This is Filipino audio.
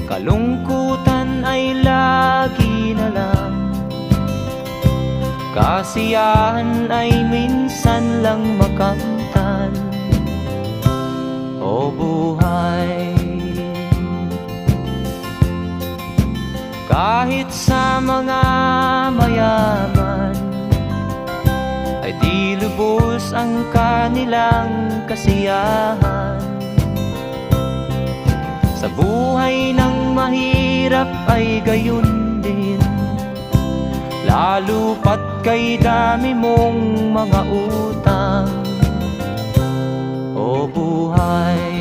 Kalungkutan ay lagi na lang, kasiyahan ay minsan lang makamtan. O buhay, kahit sa mga mayaman ay di lubos ang kanilang kasiyahan. Sa buhay ng mahirap ay gayon din, lalo pat kay dami mong mga utang. O buhay,